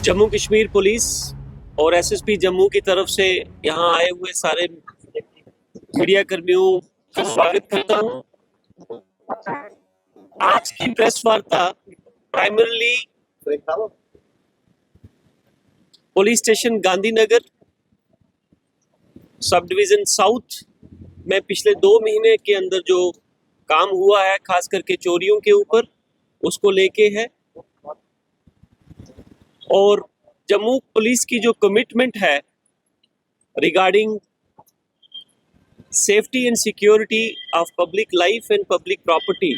Jammu Kashmir police और SSP Jammu की तरफ से यहाँ आए हुए सारे मीडिया कर्मियों का स्वागत करता हूँ। आज की प्रेस वार्ता primarily police station Gandhinagar sub division south में पिछले 2 महीने के अंदर जो काम हुआ है, खास करके चोरियों के ऊपर, उसको लेके है। और जम्मू पुलिस की जो कमिटमेंट है regarding safety and security of public life and public property,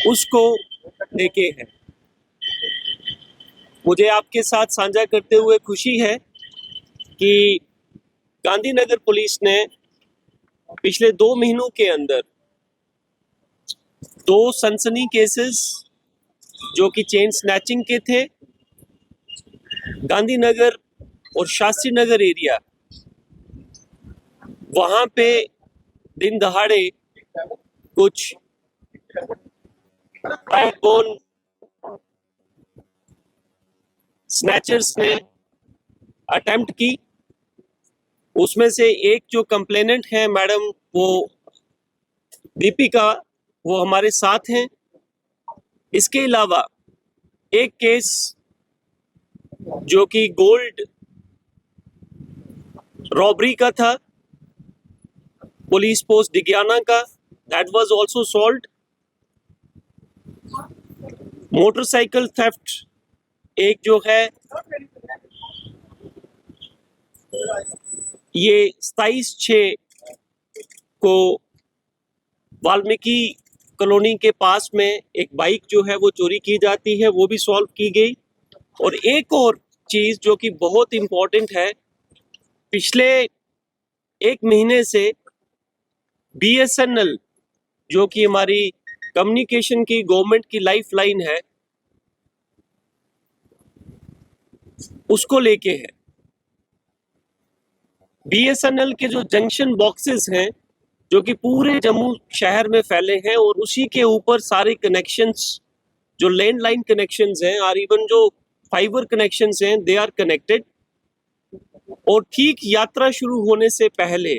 उसको लेके है। मुझे आपके साथ साझा करते हुए खुशी है कि गांधीनगर पुलिस ने पिछले 2 महीनों के अंदर 2 सनसनी केसेस जो कि चेन स्नैचिंग के थे, गांधीनगर और शास्त्री नगर एरिया, वहां पे दिन दहाड़े कुछ बैकबोन स्नैचर्स ने अटेम्प्ट की। उसमें से एक जो कंप्लेनेंट है मैडम, वो दीपिका, वो हमारे साथ हैं। इसके अलावा एक केस जो कि गोल्ड रॉबरी का था, पुलिस पोस्ट डिगियाना का, that was also solved. Motorcycle theft एक जो है, ये 27/6 को वाल्मीकि कॉलोनी के पास में एक बाइक जो है वो चोरी की जाती है, वो भी सॉल्व की गई। और एक और चीज जो कि बहुत इंपॉर्टेंट है, पिछले 1 महीने से बीएसएनएल जो कि हमारी कम्युनिकेशन की गवर्नमेंट की लाइफ लाइन है, उसको लेके है। बीएसएनएल के जो जंक्शन बॉक्सेस हैं जो कि पूरे जम्मू शहर में फैले हैं, और उसी के ऊपर सारे कनेक्शंस, जो लैंडलाइन कनेक्शंस हैं और इवन जो फाइबर कनेक्शंस हैं, दे आर कनेक्टेड। और ठीक यात्रा शुरू होने से पहले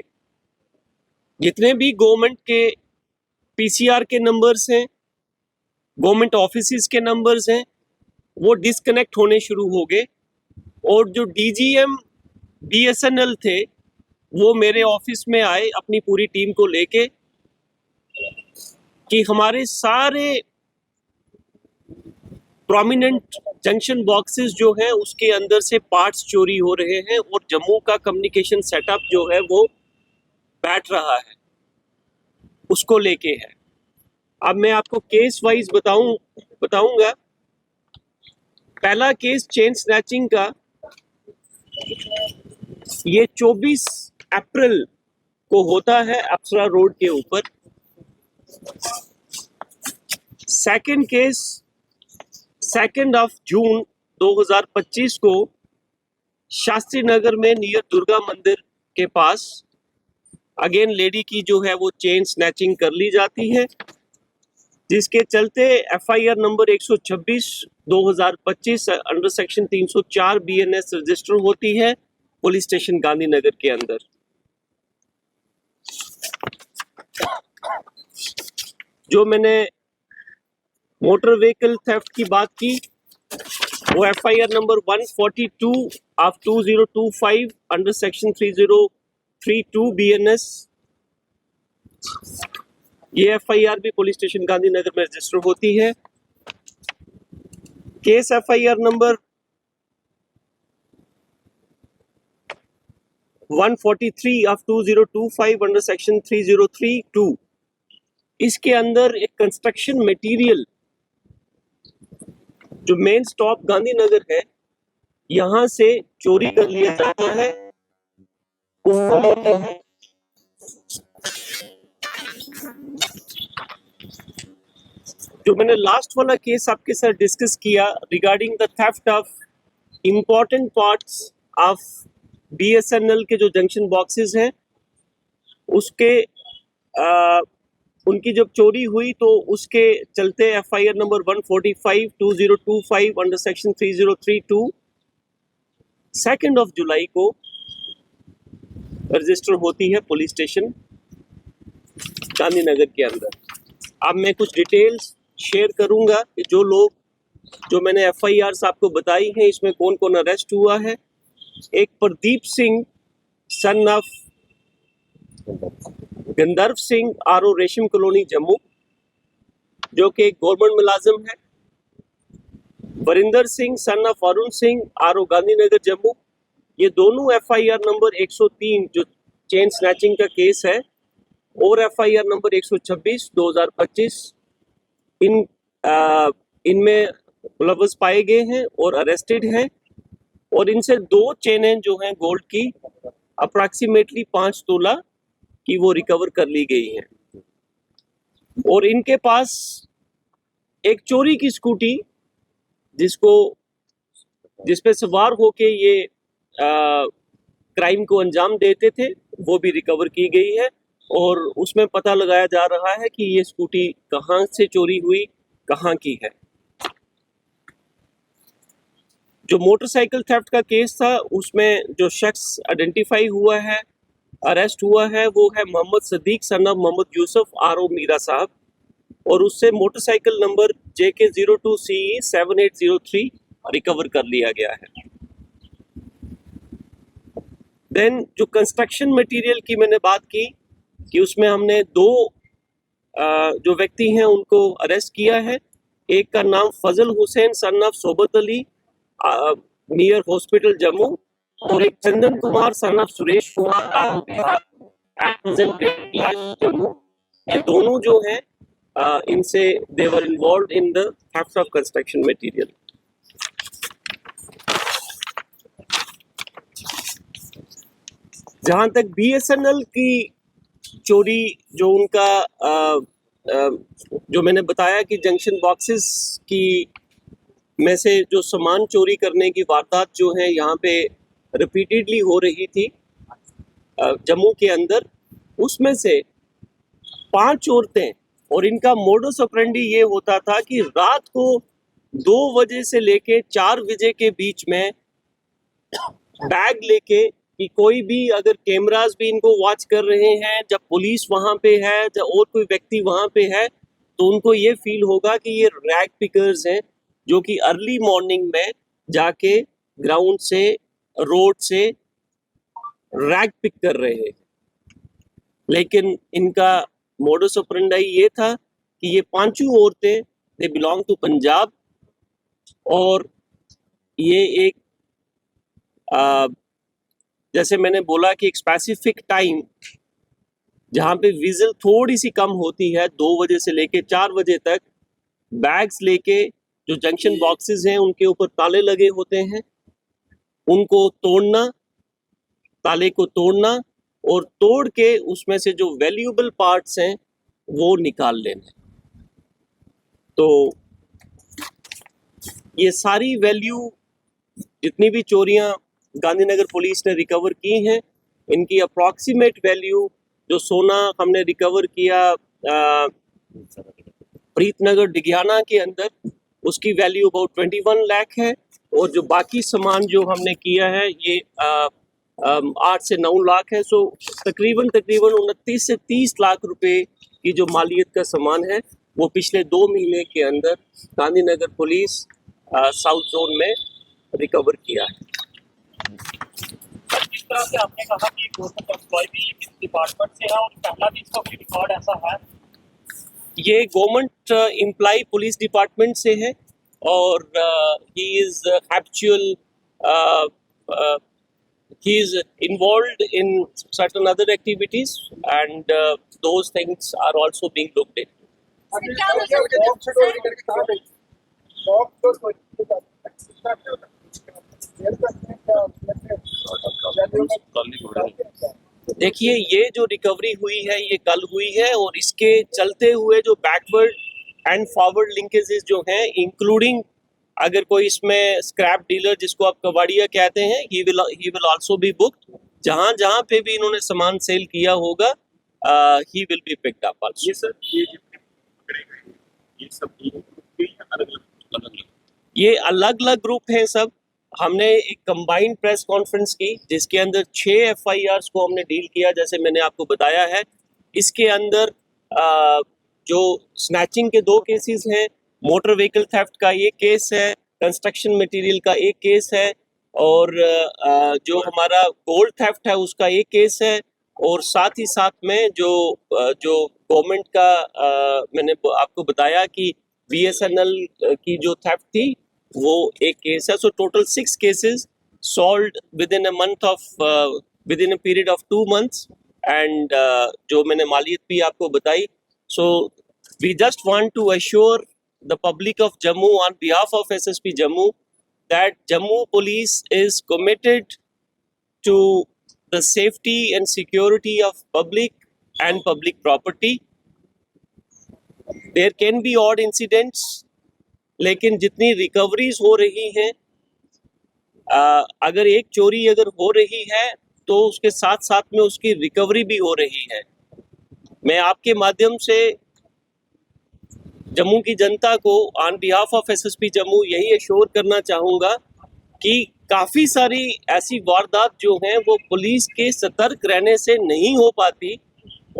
जितने भी गवर्नमेंट के पीसीआर के नंबर्स हैं, गवर्नमेंट ऑफिसेज के नंबर्स हैं, वो डिस्कनेक्ट होने शुरू हो गए। और जो डीजीएम बीएसएनएल थे, वो मेरे ऑफिस में आए अपनी पूरी टीम को लेके कि हमारे सारे प्रोमिनेंट जंक्शन बॉक्सेस जो हैं उसके अंदर से पार्ट्स चोरी हो रहे हैं और जम्मू का कम्युनिकेशन सेटअप जो है वो बैठ रहा है, उसको लेके है। अब मैं आपको केस वाइज बताऊंगा। पहला केस चेन स्नैचिंग का, ये 24 अप्रैल को होता है अप्सरा रोड के ऊपर। सेकंड केस 2 जून 2025 को शास्त्री नगर में नियर दुर्गा मंदिर के पास अगेन लेडी की जो है वो चेन स्नैचिंग कर ली जाती है, जिसके चलते FIR number 126 2025 under section 304 BNS register होती है पुलिस स्टेशन गांधीनगर के अंदर। जो मैंने मोटर व्हीकल थेफ्ट की बात की, वो FIR number 142 of 2025 under section 3032 BNS, ये एफआईआर भी पुलिस स्टेशन गांधीनगर में रजिस्टर होती है। Case FIR number 143 of 2025 under section 3032, इसके अंदर एक कंस्ट्रक्शन मटेरियल जो मेन स्टॉप गांधीनगर है, यहां से चोरी कर लिया जाता है। जो मैंने लास्ट वाला केस आपके साथ डिस्कस किया regarding the theft of important parts of BSNL के जो जंक्शन बॉक्सेस हैं, उसके उनकी जब चोरी हुई तो उसके चलते FIR नंबर 145/2025 अंडर सेक्शन 3032 2 जुलाई को रजिस्टर होती है पुलिस स्टेशन गांधीनगर के अंदर। अब मैं कुछ डिटेल्स शेयर करूंगा कि जो मैंने FIRs आपको बताई हैं इसमें कौन कौन अरेस्ट हुआ है। एक Pradeep Singh son of Gandharva Singh RO रेशम कॉलोनी जम्मू, जो कि एक गवर्नमेंट मुलाजिम है। Varinder Singh son of Arun Singh RO Gandhinagar Jammu, ये दोनों FIR नंबर 103 जो चेन स्नैचिंग का केस है और FIR नंबर 126 2025 इनमें मुलव्वस पाए गए हैं और अरेस्टेड हैं। और इनसे 2 चेनें जो हैं गोल्ड की अप्रॉक्सीमेटली 5 तोला की वो रिकवर कर ली गई हैं। और इनके पास एक चोरी की स्कूटी जिस पे सवार होके ये क्राइम को अंजाम देते थे वो भी रिकवर की गई है। और उसमें पता लगाया जा रहा है कि ये स्कूटी कहाँ से चोरी हुई, कहाँ की है। जो मोटरसाइकिल थेफ्ट का केस था उसमें जो शख्स आइडेंटिफाई हुआ है, अरेस्ट हुआ है, वो है Mohammad Sadiq son of Mohammad Yusuf RO Meera Sahab, और उससे मोटरसाइकिल नंबर JK02CE 7803 रिकवर कर लिया गया है। देन जो कंस्ट्रक्शन मटेरियल की मैंने बात की कि उसमें हमने 2 जो व्यक्ति हैं उनको अरेस्ट किया है। एक का नाम फजल हुसैन सन ऑफ सोबत अली नियर हॉस्पिटल जम्मू, और एक चंदन कुमार सन ऑफ सुरेश कुमार जम्मू। ये दोनों जो हैं इनसे they were involved in the theft of construction material. जहां तक BSNL की चोरी जो उनका जो मैंने बताया कि जंक्शन बॉक्सेस की में से जो सामान चोरी करने की वारदात जो है यहाँ पे रिपीटेडली हो रही थी जम्मू के अंदर, उसमें से 5 औरतें, और इनका मोडस ऑपरेंडी ये होता था कि रात को 2 बजे से लेके 4 बजे के बीच में बैग लेके कि कोई भी अगर कैमरास भी इनको वॉच कर रहे हैं, जब पुलिस वहां पे है, जब और कोई व्यक्ति वहां पे है, तो उनको ये फील होगा कि ये रैग पिकर्स हैं जो कि अर्ली मॉर्निंग में जाके ग्राउंड से, रोड से रैग पिक कर रहे हैं। लेकिन इनका मोडस ऑपरेंडी ये था कि ये 5 औरतें दे बिलोंग टू पंजाब, और ये एक जैसे मैंने बोला कि एक स्पेसिफिक टाइम जहाँ पे विजिल थोड़ी सी कम होती है, 2 बजे से लेके 4 बजे तक बैग्स लेके जो जंक्शन बॉक्सेस हैं उनके ऊपर ताले लगे होते हैं, उनको तोड़ना, ताले को तोड़ना और तोड़ के उसमें से जो वैल्यूएबल पार्ट्स हैं वो निकाल लेना। तो ये सारी वैल्यू जितनी भी चोरियां गांधीनगर पुलिस ने रिकवर की हैं, इनकी अप्रॉक्सीमेट वैल्यू, जो सोना हमने रिकवर किया प्रीतनगर डिगियाना के अंदर, उसकी वैल्यू अबाउट 21 लाख है, और जो बाकी सामान जो हमने किया है ये 8 से 9 लाख है। सो तकरीबन 29 से 30 लाख रुपए की जो मालियत का सामान है वो पिछले 2 महीने के अंदर गांधीनगर पुलिस साउथ जोन में रिकवर किया है। जिस तरह से आपने कहा कि गवर्नमेंट एम्प्लॉय भी इस डिपार्टमेंट से है और पहला भी इसका रिकॉर्ड ऐसा है, ये गवर्नमेंट एम्प्लॉय पुलिस डिपार्टमेंट से है, और he is habitual, he is involved in certain other activities, and those things are also being looked into. देखिए, ये जो रिकवरी हुई है ये कल हुई है, और इसके चलते हुए जो बैकवर्ड एंड फॉरवर्ड लिंकेजेस जो हैं, इंक्लूडिंग अगर कोई इसमें स्क्रैप डीलर जिसको आप कबाड़िया कहते हैं, he will also be booked. जहां जहां पे भी इन्होंने सामान सेल किया होगा he will be picked up also. ये सर ये जितने पकड़े गए हैं, ये सब एक ग्रुप के या अलग-अलग? ये अलग अलग ग्रुप हैं सब। हमने एक कंबाइंड प्रेस कॉन्फ्रेंस की जिसके अंदर 6 FIRs को हमने डील किया, जैसे मैंने आपको बताया है। इसके अंदर जो स्नैचिंग के 2 केसेस हैं, मोटर व्हीकल थेफ्ट का एक केस है, कंस्ट्रक्शन मटेरियल का एक केस है, और जो हमारा गोल्ड थेफ्ट है उसका एक केस है, और साथ ही साथ में जो गवर्नमेंट का मैंने आपको बताया कि BSNL की जो थेफ्ट थी वो एक केस है। So total 6 cases solved within a period of 2 months, and जो मैंने मालियत भी आपको बताई। So we just want to assure the public of Jammu on behalf of SSP Jammu that Jammu Police is committed to the safety and security of public and public property. There can be odd incidents, लेकिन जितनी recoveries हो रही हैं, अगर एक चोरी अगर हो रही है तो उसके साथ साथ में उसकी रिकवरी भी हो रही है। मैं आपके माध्यम से जम्मू की जनता को on behalf of SSP Jammu यही एश्योर करना चाहूँगा कि काफ़ी सारी ऐसी वारदात जो हैं वो पुलिस के सतर्क रहने से नहीं हो पाती,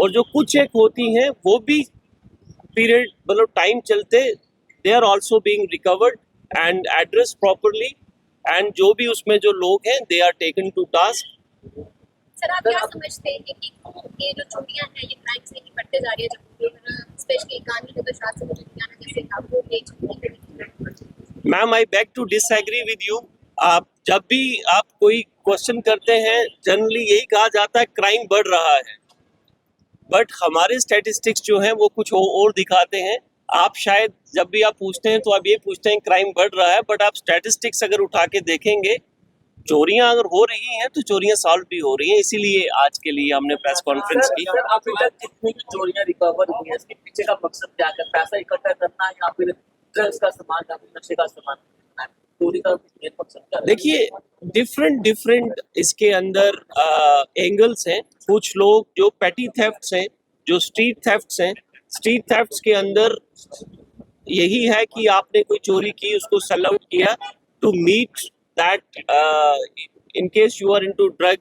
और जो कुछ एक होती हैं वो भी पीरियड मतलब टाइम चलते they are also being recovered and address properly, and जो भी उसमें जो लोग हैं they are taken to task. Sir आप क्या समझते हैं कि ये जो चोरियां हैं ये क्राइम से नहीं बढ़ते जा रही है, जब स्पेशली कानून के प्रशासन में जाना जैसे आपको ये ma'am I beg to disagree with you. आप जब भी आप कोई क्वेश्चन करते हैं जनरली यही कहा जाता है क्राइम बढ़ रहा है, बट हमारे स्टैटिस्टिक्स जो हैं वो कुछ और दिखाते हैं। आप शायद जब भी आप पूछते हैं तो आप ये पूछते हैं क्राइम बढ़ रहा है, बट आप स्टैटिस्टिक्स अगर उठा के देखेंगे चोरियां अगर हो रही हैं तो चोरियां सॉल्व भी हो रही हैं। इसीलिए आज के लिए हमने प्रेस कॉन्फ्रेंस की। सर अभी तक जितनी भी चोरियां रिकवर हुई है इसके पीछे का मकसद क्या है? पैसा इकट्ठा करना है या फिर ड्रग्स का सामान या फिर नशे का सामान खरीदना है? चोरी का मेन मकसद क्या है? देखिए डिफरेंट इसके अंदर एंगल्स हैं। कुछ लोग जो पेटी थेफ्ट्स हैं, जो स्ट्रीट थेफ्ट्स हैं, स्ट्रीट थेफ्ट्स के अंदर यही है कि आपने कोई चोरी की, उसको सेल आउट किया to meet that in case you are into drug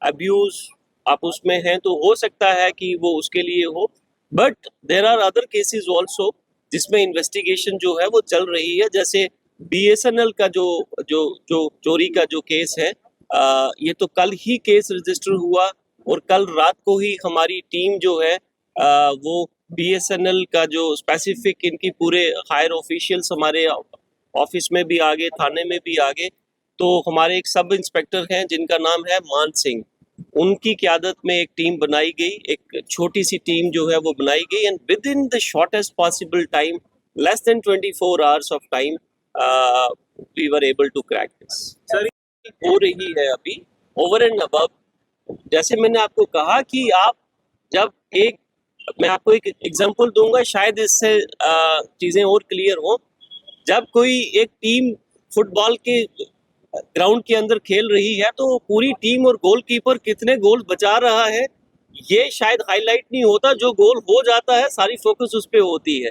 abuse, आप उसमें हैं तो हो सकता है कि वो उसके लिए हो, but there are other cases also जिसमें इन्वेस्टिगेशन जो है वो चल रही है। जैसे BSNL का जो चोरी का जो केस है, ये तो कल ही केस रजिस्टर हुआ, और कल रात को ही हमारी टीम जो है वो BSNL का जो स्पेसिफिक इनकी पूरे हायर ऑफिशियल्स हमारे ऑफिस में भी आ गए, थाने में भी आ गए। तो हमारे एक सब इंस्पेक्टर हैं जिनका नाम है मान सिंह, उनकी क़यादत में एक टीम बनाई गई, एक छोटी सी टीम जो है वो बनाई गई, and within the shortest possible time, less than 24 hours of time, we were able to crack this. Sir हो रही है अभी ओवर एंड अबव, जैसे मैंने आपको कहा कि आप जब मैं आपको एक एग्जांपल दूंगा, शायद इससे चीज़ें और क्लियर हो। जब कोई एक टीम फुटबॉल के ग्राउंड के अंदर खेल रही है तो पूरी टीम और गोलकीपर कितने गोल बचा रहा है ये शायद हाईलाइट नहीं होता। जो गोल हो जाता है सारी फोकस उस पर होती है।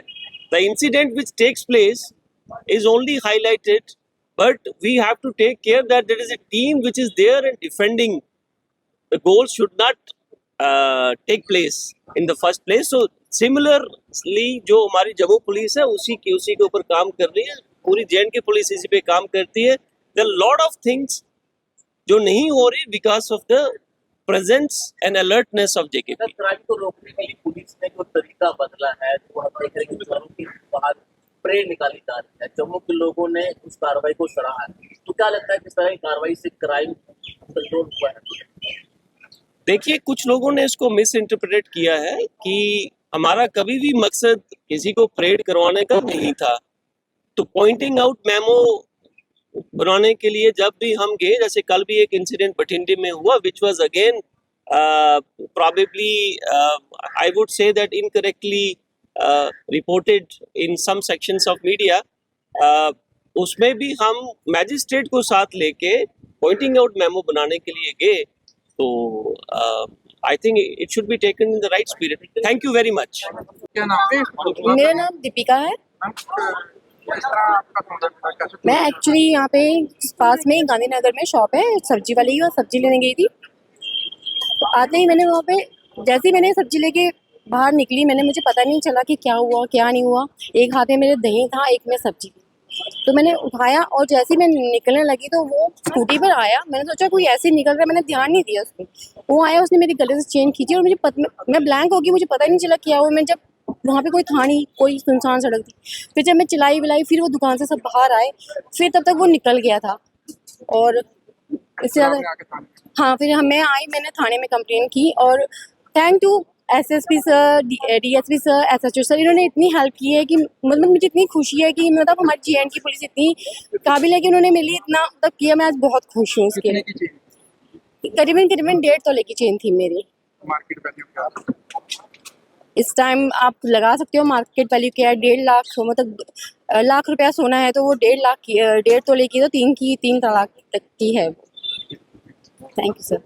The incident which takes place is only highlighted, but we have to take care that there is a team which is there and defending. The goal should not take place in the first place. So similarly जो हमारी Jammu police है उसी के ऊपर काम कर रही है, पूरी JNK पुलिस इसी पे काम करती है। There are lot of things जो नहीं हो रही because of the presence and alertness of JKP. Crime को रोकने के लिए पुलिस ने जो तरीका बदला है, तो हम देख रहे हैं कि चोरों की बाहर स्प्रे निकाली जा रही है। जम्मू के लोगों ने उस कार्रवाई को सराहा है, तो क्या लगता है कि इस तरह की कार्रवाई से क्राइम कंट्रोल हुआ है? देखिए कुछ लोगों ने इसको मिस इंटरप्रेट किया है कि हमारा कभी भी मकसद किसी को परेड करवाने का नहीं था। तो पॉइंटिंग आउट मेमो बनाने के लिए जब भी हम गए, जैसे कल भी एक इंसिडेंट बठिंडे में हुआ which was again probably I would say that incorrectly reported in some sections of media, उसमें भी हम मैजिस्ट्रेट को साथ लेके पॉइंटिंग आउट मेमो बनाने के लिए गए। तो I think it should be taken in the right spirit. Thank you very much. क्या नाम है? मेरा नाम दीपिका है। किस तरह आपका सौदा मिला? कैसे? मैं एक्चुअली यहाँ पे पास में गांधीनगर में शॉप है सब्जी वाली की, और सब्जी लेने गई थी। तो आते ही मैंने वहाँ पे जैसे ही मैंने सब्जी लेके बाहर निकली, मुझे पता नहीं चला कि क्या हुआ क्या नहीं हुआ। एक हाथ में मेरे दही था, एक में सब्जी थी। तो मैंने उठाया और जैसे ही मैं निकलने लगी तो वो स्कूटी पर आया। मैंने सोचा कोई ऐसे ही निकल रहा है, मैंने ध्यान नहीं दिया उसको। वो आया, उसने मेरी गले से चेन खींची और मैं ब्लैंक हो गई, मुझे पता ही नहीं चला क्या हुआ। मैं जब वहाँ पे कोई था नहीं, कोई सुनसान सड़क थी। फिर जब मैं चिल्लाई विलाई, फिर वो दुकान से सब बाहर आए, फिर तब तक वो निकल गया था। और इससे ज़्यादा आपने आके थाने में? हाँ, फिर मैं आई, मैंने थाने में कंप्लेन की। और thank to SSP sir, DSP sir, SHO sir, इन्होंने इतनी हेल्प की है कि मतलब मुझे इतनी खुशी है कि मतलब हमारी जीएन की पुलिस इतनी काबिल है कि उन्होंने मेरे लिए इतना मतलब किया। मैं आज बहुत खुश हूँ उसके कितने लिए। की चेन? करीबन 1.5 तोले की चेन थी मेरी। मार्केट वैल्यू क्या है? इस टाइम आप लगा सकते हो मार्केट वैल्यू क्या है, 1.5 लाख, मतलब लाख रुपया सोना है तो वो 1.5 लाख की, 1.5 तोले की तो 3 लाख तक की है। Thank you sir.